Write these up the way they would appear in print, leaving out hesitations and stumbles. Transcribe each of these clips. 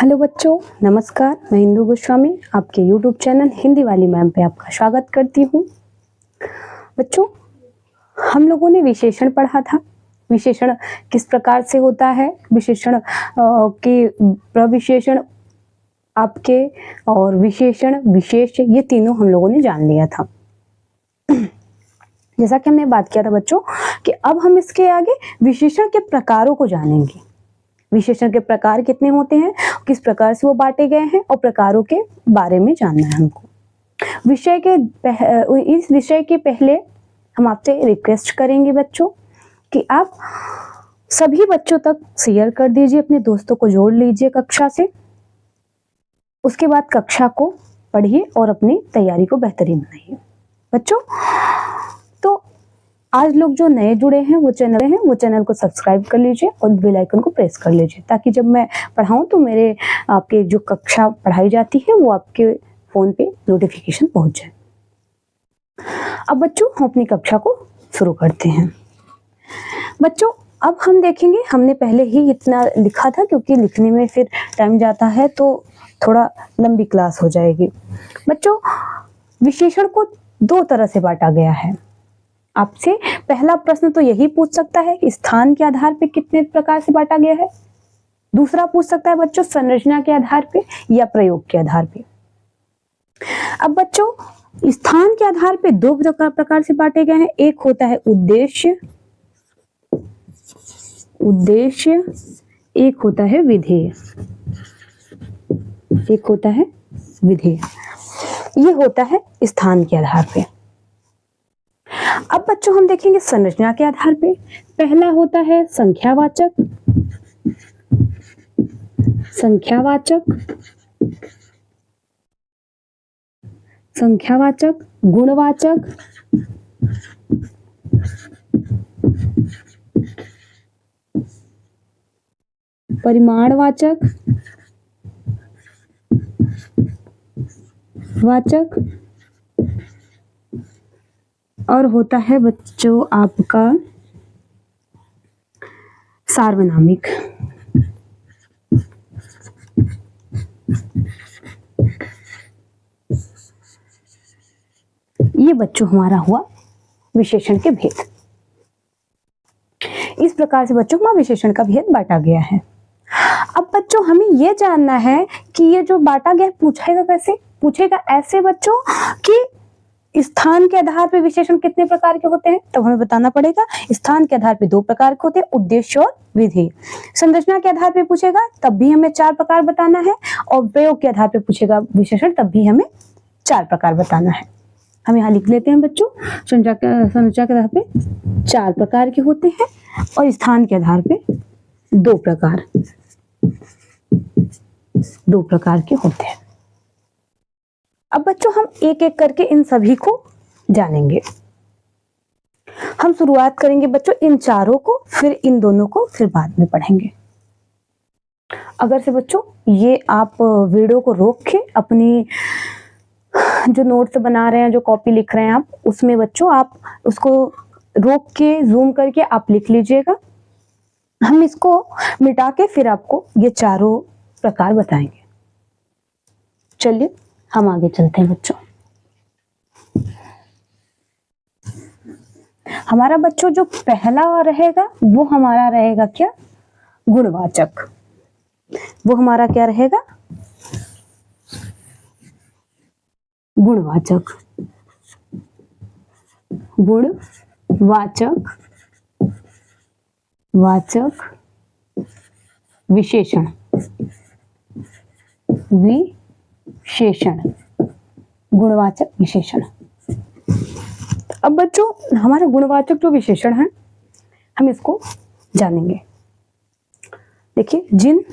Hello बच्चों, नमस्कार। मैं इंदु गोस्वामी आपके यूट्यूब चैनल हिंदी वाली मैम पे आपका स्वागत करती हूँ। बच्चों, हम लोगों ने विशेषण पढ़ा था। विशेषण किस प्रकार से होता है, विशेषण के प्रविशेषण आपके और विशेषण विशेष, ये तीनों हम लोगों ने जान लिया था। जैसा कि हमने बात किया था बच्चों कि अब हम इसके आगे विशेषण के प्रकारों को जानेंगे। विशेषण के प्रकार कितने होते हैं, किस प्रकार से वो बांटे गए हैं और प्रकारों के बारे में जानना है हमको। इस विषय के पहले हम आपसे रिक्वेस्ट करेंगे बच्चों कि आप सभी बच्चों तक शेयर कर दीजिए, अपने दोस्तों को जोड़ लीजिए कक्षा से। उसके बाद कक्षा को पढ़िए और अपनी तैयारी को बेहतरीन बनाइए। बच्चों, तो आज लोग जो नए जुड़े हैं वो चैनल को सब्सक्राइब कर लीजिए और बेल आइकन को प्रेस कर लीजिए, ताकि जब मैं पढ़ाऊं तो मेरे आपके जो कक्षा पढ़ाई जाती है वो आपके फोन पे नोटिफिकेशन पहुंच जाए। अब बच्चों, हम अपनी कक्षा को शुरू करते हैं। बच्चों, अब हम देखेंगे, हमने पहले ही इतना लिखा था क्योंकि लिखने में फिर टाइम जाता है तो थोड़ा लंबी क्लास हो जाएगी। बच्चों, विशेषण को दो तरह से बांटा गया है। आपसे पहला प्रश्न तो यही पूछ सकता है कि स्थान के आधार पे कितने प्रकार से बांटा गया है। दूसरा पूछ सकता है बच्चों संरचना के आधार पे या प्रयोग के आधार पे। अब बच्चों, स्थान के आधार पे दो प्रकार से बांटे गए हैं। एक होता है उद्देश्य, एक होता है विधेय। ये होता है स्थान के आधार पे। अब बच्चों, हम देखेंगे संरचना के आधार पे। पहला होता है संख्यावाचक, गुणवाचक, परिमाणवाचक, और होता है बच्चों आपका सार्वनामिक। ये बच्चों हमारा हुआ विशेषण के भेद। इस प्रकार से बच्चों का विशेषण का भेद बांटा गया है। अब बच्चों, हमें यह जानना है कि ये जो बांटा गया पूछेगा कैसे? पूछेगा ऐसे बच्चों कि स्थान के आधार पे विशेषण कितने प्रकार के होते हैं, तब हमें बताना पड़ेगा। स्थान के आधार पे दो प्रकार के होते हैं, उद्देश्य और विधेय। संरचना के आधार पे पूछेगा तब भी हमें 4 प्रकार बताना है, और प्रयोग के आधार पे पूछेगा विशेषण तब भी हमें 4 प्रकार बताना है। हम यहाँ लिख लेते हैं बच्चों, संरचना के आधार पे 4 प्रकार के होते हैं और स्थान के आधार पे 2 प्रकार के होते हैं। अब बच्चों, हम एक एक करके इन सभी को जानेंगे। हम शुरुआत करेंगे बच्चों इन चारों को, फिर इन दोनों को फिर बाद में पढ़ेंगे। अगर से बच्चों ये आप वीडियो को रोक के अपनी जो नोट्स बना रहे हैं, जो कॉपी लिख रहे हैं आप, उसमें बच्चों आप उसको रोक के जूम करके आप लिख लीजिएगा। हम इसको मिटा के फिर आपको ये चारों प्रकार बताएंगे। चलिए हम आगे चलते हैं बच्चों। हमारा बच्चों जो पहला रहेगा वो हमारा रहेगा क्या? गुणवाचक। वो हमारा क्या रहेगा? गुणवाचक। वाचक विशेषण। गुणवाचक विशेषण। अब बच्चों, हमारा गुणवाचक जो विशेषण है हम इसको जानेंगे। देखिए, जिन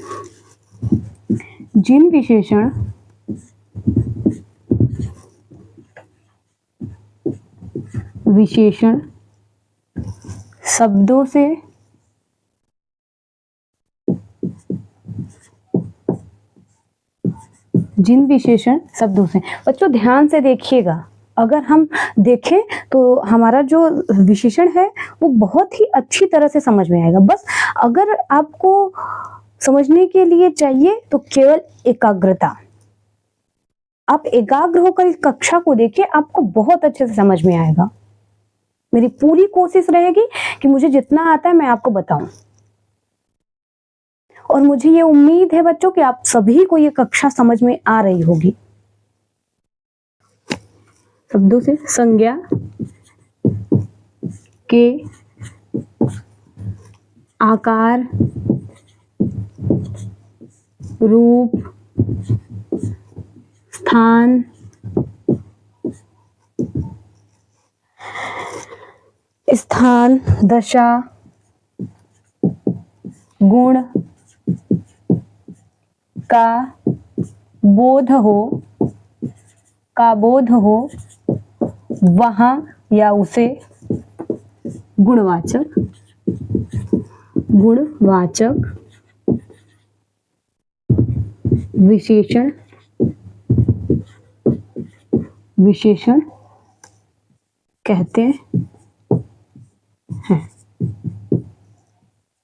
विशेषण शब्दों से बच्चों ध्यान से देखिएगा। अगर हम देखें तो हमारा जो विशेषण है वो बहुत ही अच्छी तरह से समझ में आएगा। बस अगर आपको समझने के लिए चाहिए तो केवल एकाग्रता। आप एकाग्र होकर इस कक्षा को देखिए, आपको बहुत अच्छे से समझ में आएगा। मेरी पूरी कोशिश रहेगी कि मुझे जितना आता है मैं आपको बताऊं, और मुझे ये उम्मीद है बच्चों कि आप सभी को ये कक्षा समझ में आ रही होगी। शब्दों से संज्ञा के आकार, रूप, स्थान, दशा, गुण का बोध हो वहां या उसे गुणवाचक विशेषण कहते हैं।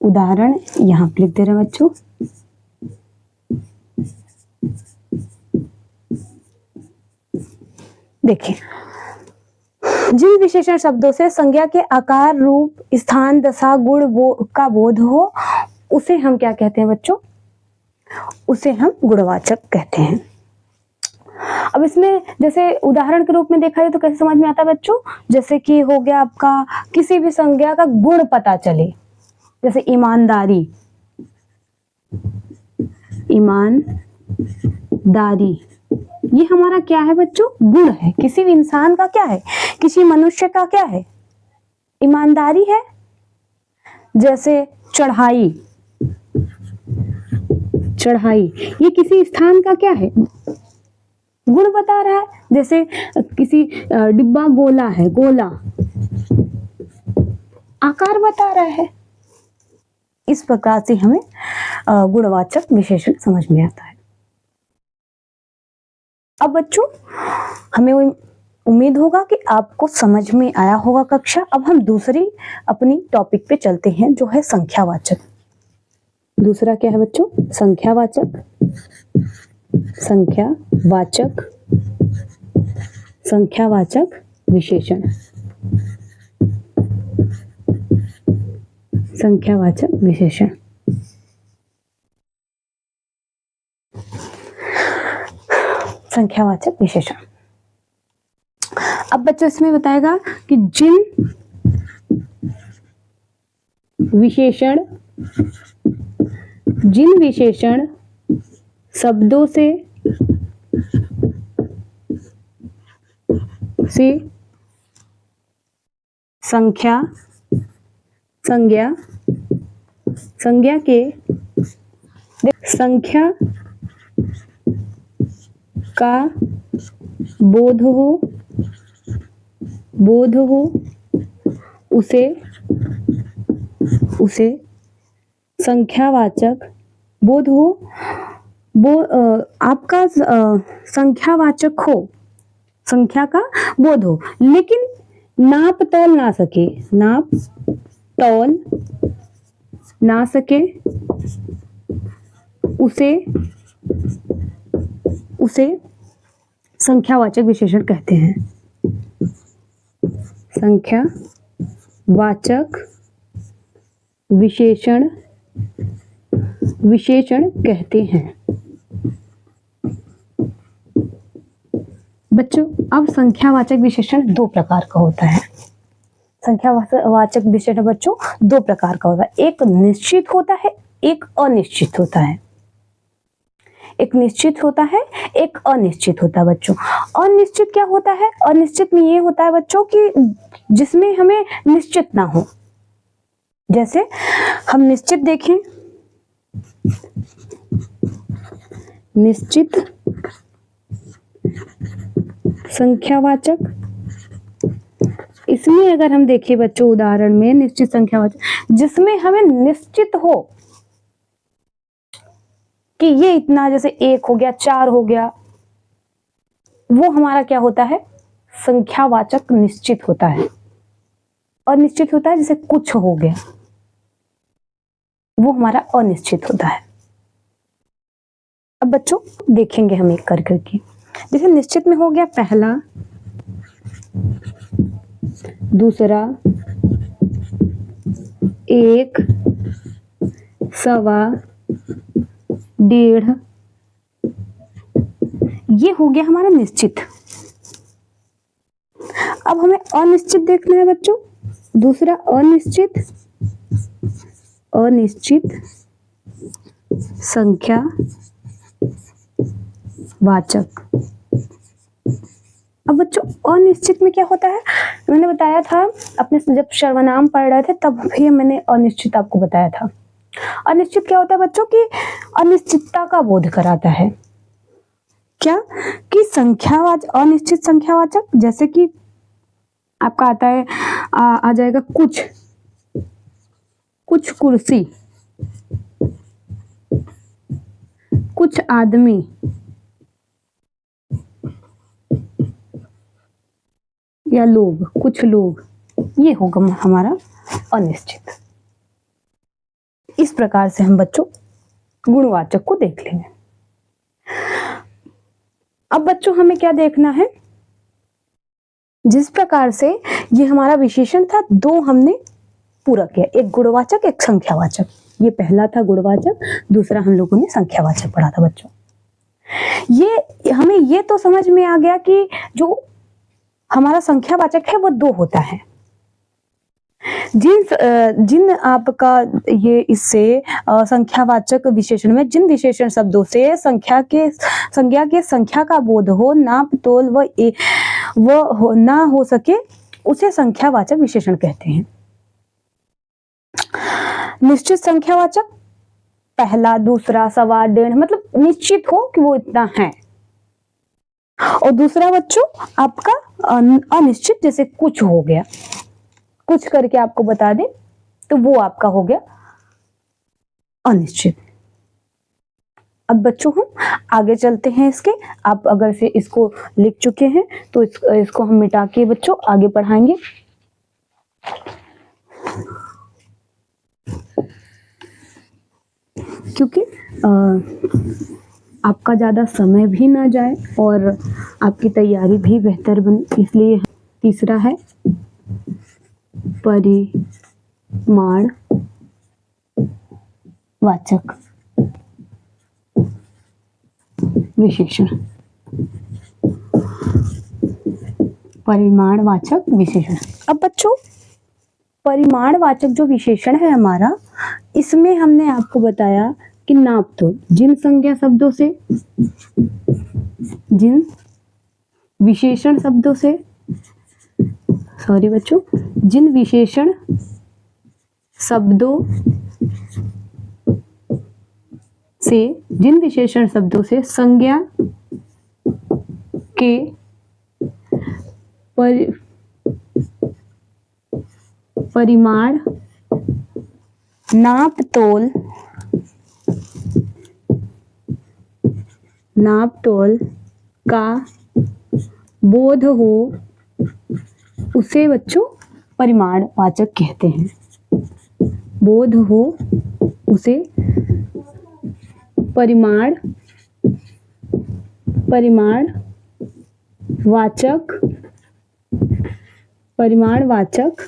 उदाहरण यहां पर लिख दे रहे हैं बच्चों। देखिए, जिन विशेषण शब्दों से संज्ञा के आकार, रूप, स्थान, दशा, गुण का बोध हो उसे हम क्या कहते हैं बच्चों? उसे हम गुणवाचक कहते हैं। अब इसमें जैसे उदाहरण के रूप में देखा जाए तो कैसे समझ में आता है बच्चों? जैसे कि हो गया आपका किसी भी संज्ञा का गुण पता चले, जैसे ईमानदारी, ये हमारा क्या है बच्चों? गुण है। किसी भी इंसान का क्या है? किसी मनुष्य का क्या है? ईमानदारी है। जैसे चढ़ाई, ये किसी स्थान का क्या है? गुण बता रहा है। जैसे किसी डिब्बा गोला है, आकार बता रहा है। इस प्रकार से हमें गुणवाचक विशेषण समझ में आता है। अब बच्चों, हमें उम्मीद होगा कि आपको समझ में आया होगा कक्षा। अब हम दूसरी अपनी टॉपिक पे चलते हैं, जो है संख्यावाचक। दूसरा क्या है बच्चों? संख्यावाचक विशेषण। संख्यावाचक विशेषण। अब बच्चों इसमें बताएगा कि जिन विशेषण शब्दों से संज्ञा के संख्या का बोध हो उसे संख्यावाचक बोध हो। आपका संख्यावाचक हो, संख्या का बोध हो, लेकिन नाप तौल ना सके उसे संख्यावाचक विशेषण कहते हैं। संख्यावाचक विशेषण कहते हैं। बच्चों, अब संख्यावाचक विशेषण दो प्रकार का होता है। संख्यावाचक विशेषण बच्चों दो प्रकार का होता है। एक निश्चित होता है, एक अनिश्चित होता है। एक निश्चित होता है, एक अनिश्चित होता है बच्चों। अनिश्चित क्या होता है? अनिश्चित में ये होता है बच्चों कि जिसमें हमें निश्चित ना हो। जैसे हम निश्चित देखें, निश्चित संख्यावाचक, इसमें अगर हम देखें बच्चों उदाहरण में निश्चित संख्यावाचक जिसमें हमें निश्चित हो कि ये इतना, जैसे 1 हो गया, 4 हो गया, वो हमारा क्या होता है? संख्यावाचक निश्चित होता है। और निश्चित होता है जैसे कुछ हो गया, वो हमारा अनिश्चित होता है। बच्चों देखेंगे हम एक कर करके। जैसे निश्चित में हो गया पहला, दूसरा, एक, सवा, डेढ़, ये हो गया हमारा निश्चित। अब हमें अनिश्चित देखना है बच्चों। दूसरा अनिश्चित, अनिश्चित संख्या वाचक। अब बच्चों अनिश्चित में क्या होता है, मैंने बताया था अपने जब सर्वनाम पढ़ रहे थे तब भी मैंने अनिश्चित आपको बताया था। अनिश्चित क्या होता है बच्चों की अनिश्चितता का बोध कराता है। क्या कि संख्यावाचक, अनिश्चित संख्यावाचक, जैसे कि आपका आता है आ जाएगा कुछ कुर्सी, कुछ आदमी, या लोग, कुछ लोग, ये होगा हमारा अनिश्चित। इस प्रकार से हम बच्चों गुणवाचक को देख लेंगे। अब बच्चों हमें क्या देखना है, जिस प्रकार से ये हमारा विशेषण था, दो हमने पूरा किया, एक गुणवाचक एक संख्यावाचक। ये पहला था गुणवाचक, दूसरा हम लोगों ने संख्यावाचक पढ़ा था बच्चों। ये हमें ये तो समझ में आ गया कि जो हमारा संख्यावाचक है वो दो होता है। जिन आपका ये इससे संख्यावाचक विशेषण में जिन विशेषण शब्दों से संज्ञा के संख्या का बोध हो, नाप तोल व ना हो सके, उसे संख्यावाचक विशेषण कहते हैं। निश्चित संख्यावाचक पहला, दूसरा, सवा, डेढ़, मतलब निश्चित हो कि वो इतना है। और दूसरा बच्चों आपका अनिश्चित, जैसे कुछ हो गया, कुछ करके आपको बता दे तो वो आपका हो गया अनिश्चित। अब बच्चों हम आगे चलते हैं इसके। आप अगर से इसको लिख चुके हैं तो इसको हम मिटा के बच्चों आगे पढ़ाएंगे। क्योंकि आपका ज़्यादा समय भी ना जाए और आपकी तैयारी भी बेहतर बने, इसलिए तीसरा है परिमाण वाचक विशेषण। परिमाणवाचक विशेषण। अब बच्चों परिमाणवाचक जो विशेषण है हमारा, इसमें हमने आपको बताया कि नाप तोल, जिन संज्ञा शब्दों से, जिन विशेषण शब्दों से, सॉरी बच्चों, जिन विशेषण शब्दों से, जिन विशेषण शब्दों से संज्ञा के परिमाण, नाप तोल का बोध हो, उसे बच्चों परिमाणवाचक कहते हैं। बोध हो उसे परिमाणवाचक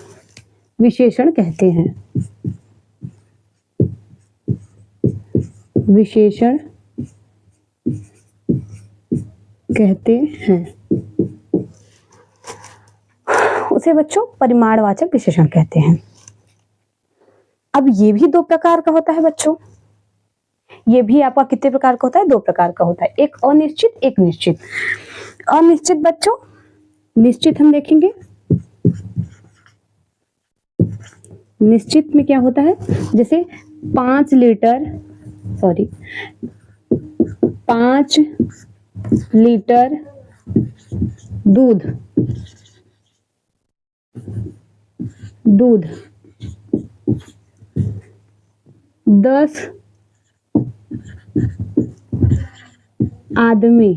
विशेषण कहते हैं। विशेषण कहते हैं उसे बच्चों परिमाणवाचक विशेषण कहते हैं। अब ये भी दो प्रकार का होता है बच्चों। ये भी आपका कितने प्रकार का होता है? दो प्रकार का होता है, एक अनिश्चित, एक निश्चित। अनिश्चित बच्चों, निश्चित हम देखेंगे। निश्चित में क्या होता है, जैसे 5 लीटर दूध 10 आदमी,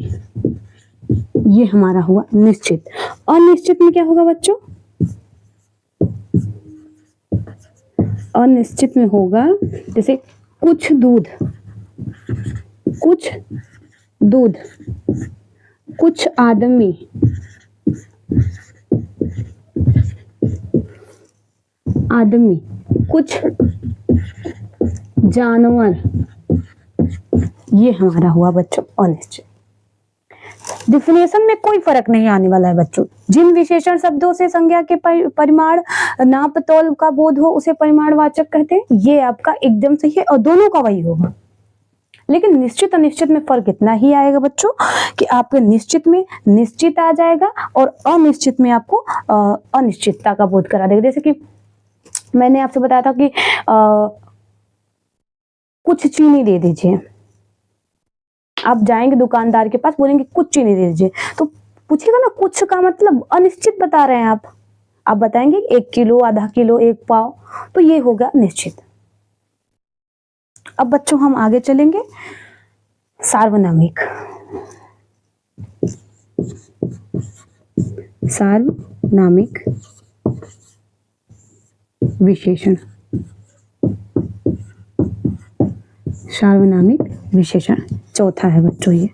ये हमारा हुआ निश्चित। अनिश्चित में क्या होगा बच्चों? अनिश्चित में होगा जैसे कुछ दूध दूध, कुछ आदमी, कुछ जानवर, ये हमारा हुआ बच्चों अनिश्चित। डिफिनेशन में कोई फर्क नहीं आने वाला है बच्चों। जिन विशेषण शब्दों से संज्ञा के परिमाण नाप तौल का बोध हो उसे परिमाणवाचक कहते हैं। ये आपका एकदम सही है और दोनों का वही होगा। लेकिन निश्चित अनिश्चित में फर्क इतना ही आएगा बच्चों कि आपके निश्चित में निश्चित आ जाएगा और अनिश्चित में आपको अनिश्चितता का बोध करा देगा। जैसे कि मैंने आपसे बताया था कि कुछ चीनी दे दीजिए। आप जाएंगे दुकानदार के पास, बोलेंगे कुछ चीनी दे दीजिए, तो पूछेगा ना कुछ का मतलब अनिश्चित बता रहे हैं आप बताएंगे 1 किलो, आधा किलो, 1 पाव, तो ये होगा निश्चित। अब बच्चों हम आगे चलेंगे। सार्वनामिक, सार्वनामिक विशेषण, सार्वनामिक विशेषण चौथा है बच्चों ये।